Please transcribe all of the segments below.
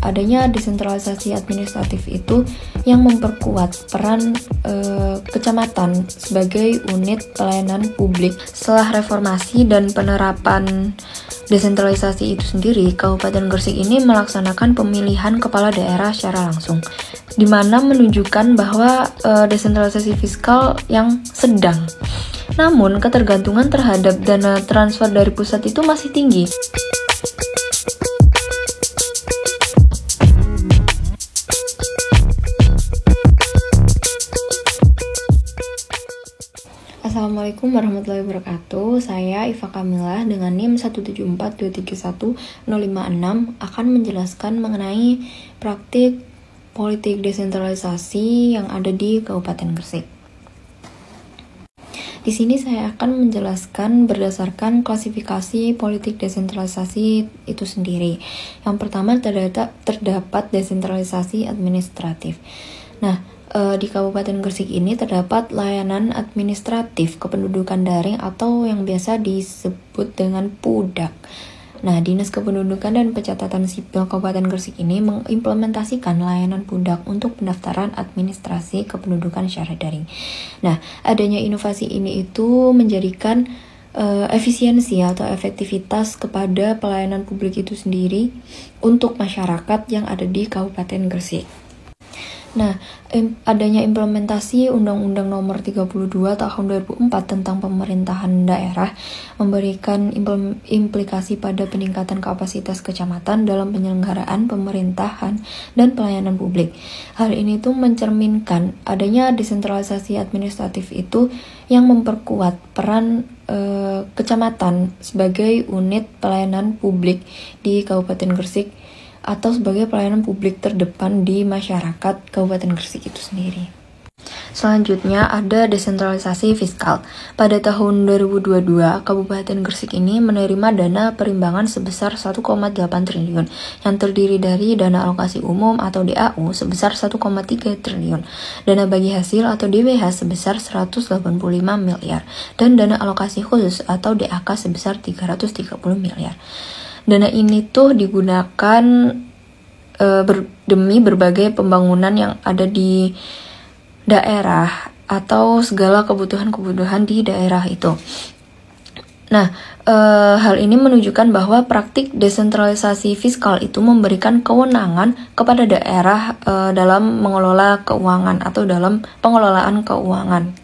adanya desentralisasi administratif itu yang memperkuat peran kecamatan sebagai unit pelayanan publik. Setelah reformasi dan penerapan desentralisasi itu sendiri, Kabupaten Gresik ini melaksanakan pemilihan kepala daerah secara langsung, di mana menunjukkan bahwa desentralisasi fiskal yang sedang. Namun, ketergantungan terhadap dana transfer dari pusat itu masih tinggi. Assalamualaikum warahmatullahi wabarakatuh. Saya Iva Kamilah dengan NIM 174231056 akan menjelaskan mengenai praktik politik desentralisasi yang ada di Kabupaten Gresik. Di sini saya akan menjelaskan berdasarkan klasifikasi politik desentralisasi itu sendiri. Yang pertama terdapat desentralisasi administratif. Nah, di Kabupaten Gresik ini terdapat layanan administratif kependudukan daring atau yang biasa disebut dengan PUDAK. Nah, Dinas Kependudukan dan Pencatatan Sipil Kabupaten Gresik ini mengimplementasikan layanan PUDAK untuk pendaftaran administrasi kependudukan secara daring. Nah, adanya inovasi ini itu menjadikan efisiensi atau efektivitas kepada pelayanan publik itu sendiri untuk masyarakat yang ada di Kabupaten Gresik. Nah, adanya implementasi Undang-Undang Nomor 32 Tahun 2004 tentang pemerintahan daerah memberikan implikasi pada peningkatan kapasitas kecamatan dalam penyelenggaraan pemerintahan dan pelayanan publik. Hal ini tuh mencerminkan adanya desentralisasi administratif itu yang memperkuat peran kecamatan sebagai unit pelayanan publik di Kabupaten Gresik atau sebagai pelayanan publik terdepan di masyarakat Kabupaten Gresik itu sendiri. Selanjutnya ada desentralisasi fiskal. Pada tahun 2022, Kabupaten Gresik ini menerima dana perimbangan sebesar 1,8 triliun yang terdiri dari dana alokasi umum atau DAU sebesar 1,3 triliun, dana bagi hasil atau DBH sebesar 185 miliar, dan dana alokasi khusus atau DAK sebesar 330 miliar. Dana ini tuh digunakan demi berbagai pembangunan yang ada di daerah atau segala kebutuhan-kebutuhan di daerah itu. Nah, hal ini menunjukkan bahwa praktik desentralisasi fiskal itu memberikan kewenangan kepada daerah dalam mengelola keuangan atau dalam pengelolaan keuangan.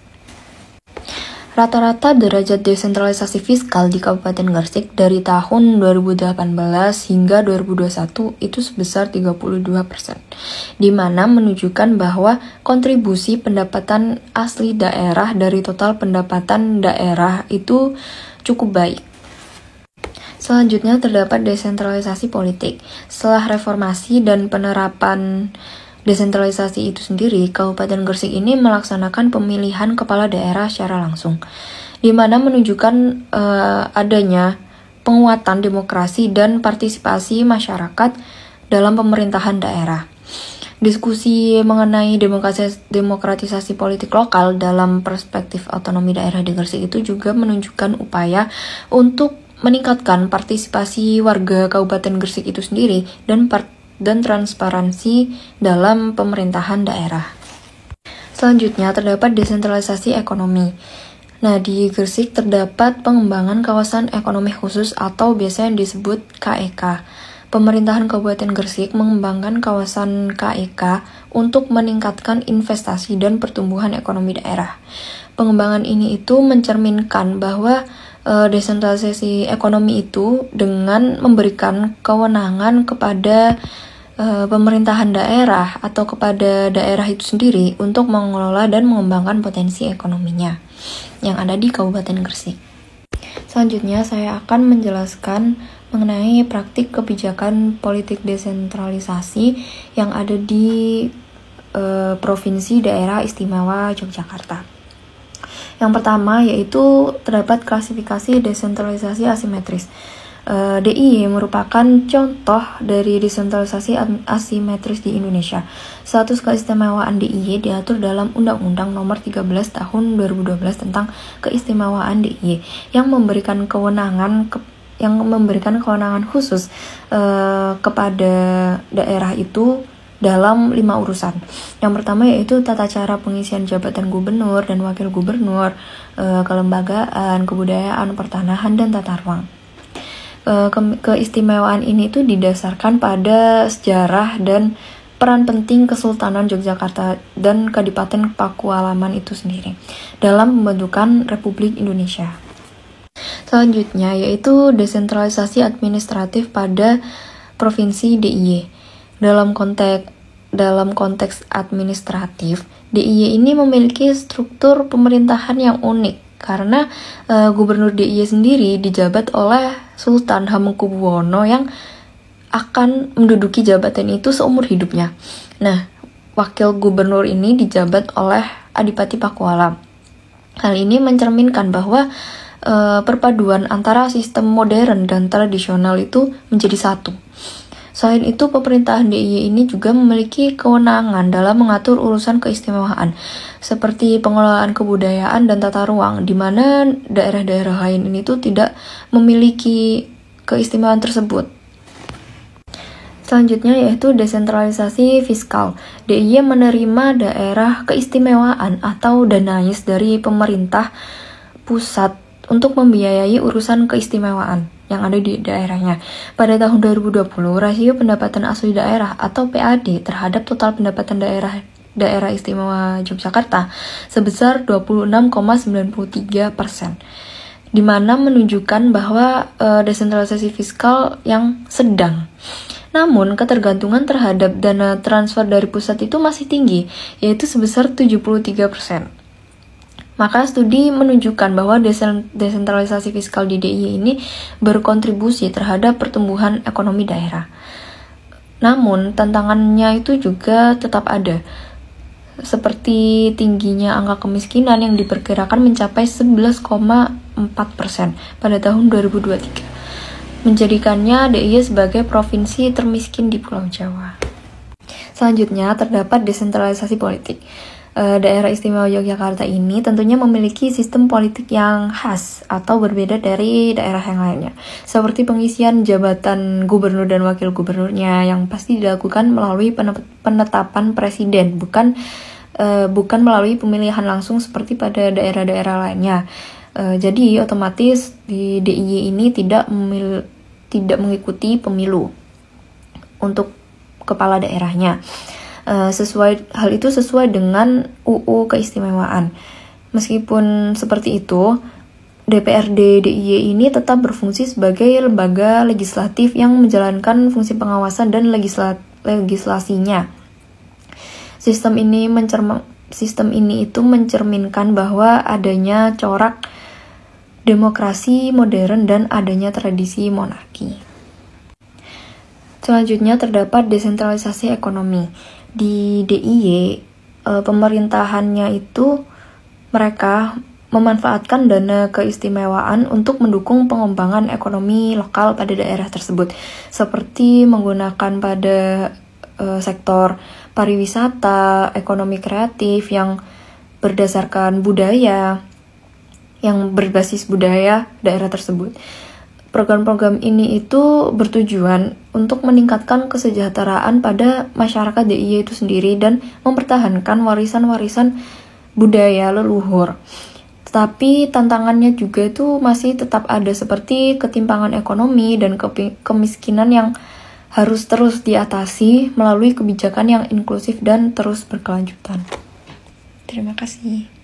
Rata-rata derajat desentralisasi fiskal di Kabupaten Gresik dari tahun 2018 hingga 2021 itu sebesar 32%, di mana menunjukkan bahwa kontribusi pendapatan asli daerah dari total pendapatan daerah itu cukup baik. Selanjutnya terdapat desentralisasi politik. Setelah reformasi dan penerapan desentralisasi itu sendiri, Kabupaten Gresik ini melaksanakan pemilihan kepala daerah secara langsung, di mana menunjukkan adanya penguatan demokrasi dan partisipasi masyarakat dalam pemerintahan daerah. Diskusi mengenai demokratisasi politik lokal dalam perspektif otonomi daerah di Gresik itu juga menunjukkan upaya untuk meningkatkan partisipasi warga Kabupaten Gresik itu sendiri dan transparansi dalam pemerintahan daerah. Selanjutnya terdapat desentralisasi ekonomi. Nah, di Gresik terdapat pengembangan kawasan ekonomi khusus atau biasanya disebut KEK. Pemerintahan Kabupaten Gresik mengembangkan kawasan KEK untuk meningkatkan investasi dan pertumbuhan ekonomi daerah. Pengembangan ini itu mencerminkan bahwa desentralisasi ekonomi itu dengan memberikan kewenangan kepada pemerintahan daerah atau kepada daerah itu sendiri untuk mengelola dan mengembangkan potensi ekonominya yang ada di Kabupaten Gresik. Selanjutnya saya akan menjelaskan mengenai praktik kebijakan politik desentralisasi yang ada di Provinsi Daerah Istimewa Yogyakarta. Yang pertama yaitu terdapat klasifikasi desentralisasi asimetris. DIY merupakan contoh dari desentralisasi asimetris di Indonesia. Status keistimewaan DIY diatur dalam Undang-Undang Nomor 13 Tahun 2012 tentang keistimewaan DIY yang memberikan kewenangan yang memberikan kewenangan khusus kepada daerah itu dalam 5 urusan. Yang pertama yaitu tata cara pengisian jabatan gubernur dan wakil gubernur, kelembagaan, kebudayaan, pertanahan, dan tata ruang. Keistimewaan ini itu didasarkan pada sejarah dan peran penting Kesultanan Yogyakarta dan Kadipaten Pakualaman itu sendiri dalam pembentukan Republik Indonesia. Selanjutnya yaitu desentralisasi administratif pada Provinsi DIY. Dalam konteks administratif, DIY ini memiliki struktur pemerintahan yang unik karena Gubernur DIY sendiri dijabat oleh Sultan Hamengkubuwono yang akan menduduki jabatan itu seumur hidupnya. Nah, wakil gubernur ini dijabat oleh Adipati Pakualam. Hal ini mencerminkan bahwa perpaduan antara sistem modern dan tradisional itu menjadi satu. Selain itu, pemerintahan DIY ini juga memiliki kewenangan dalam mengatur urusan keistimewaan, seperti pengelolaan kebudayaan dan tata ruang, di mana daerah-daerah lain ini tuh tidak memiliki keistimewaan tersebut. Selanjutnya yaitu desentralisasi fiskal. DIY menerima daerah keistimewaan atau danais dari pemerintah pusat untuk membiayai urusan keistimewaan yang ada di daerahnya. Pada tahun 2020, rasio pendapatan asli daerah atau PAD terhadap total pendapatan daerah istimewa Yogyakarta sebesar 26,93%, di mana menunjukkan bahwa desentralisasi fiskal yang sedang. Namun, ketergantungan terhadap dana transfer dari pusat itu masih tinggi, yaitu sebesar 73%. Maka studi menunjukkan bahwa desentralisasi fiskal di DIY ini berkontribusi terhadap pertumbuhan ekonomi daerah. Namun, tantangannya itu juga tetap ada, seperti tingginya angka kemiskinan yang diperkirakan mencapai 11,4% pada tahun 2023, menjadikannya DIY sebagai provinsi termiskin di Pulau Jawa. Selanjutnya, terdapat desentralisasi politik. Daerah istimewa Yogyakarta ini tentunya memiliki sistem politik yang khas atau berbeda dari daerah yang lainnya, seperti pengisian jabatan gubernur dan wakil gubernurnya yang pasti dilakukan melalui penetapan presiden, bukan melalui pemilihan langsung seperti pada daerah-daerah lainnya. Jadi otomatis di DIY ini tidak mengikuti pemilu untuk kepala daerahnya. Hal itu sesuai dengan UU Keistimewaan. Meskipun seperti itu, DPRD DIY ini tetap berfungsi sebagai lembaga legislatif yang menjalankan fungsi pengawasan dan legislasinya. Sistem ini itu mencerminkan bahwa adanya corak demokrasi modern dan adanya tradisi monarki. Selanjutnya terdapat desentralisasi ekonomi. Di DIY, pemerintahannya itu mereka memanfaatkan dana keistimewaan untuk mendukung pengembangan ekonomi lokal pada daerah tersebut, seperti menggunakan pada sektor pariwisata, ekonomi kreatif yang berdasarkan budaya, yang berbasis budaya daerah tersebut. Program-program ini itu bertujuan untuk meningkatkan kesejahteraan pada masyarakat DIY itu sendiri dan mempertahankan warisan-warisan budaya leluhur. Tetapi tantangannya juga itu masih tetap ada, seperti ketimpangan ekonomi dan kemiskinan yang harus terus diatasi melalui kebijakan yang inklusif dan terus berkelanjutan. Terima kasih.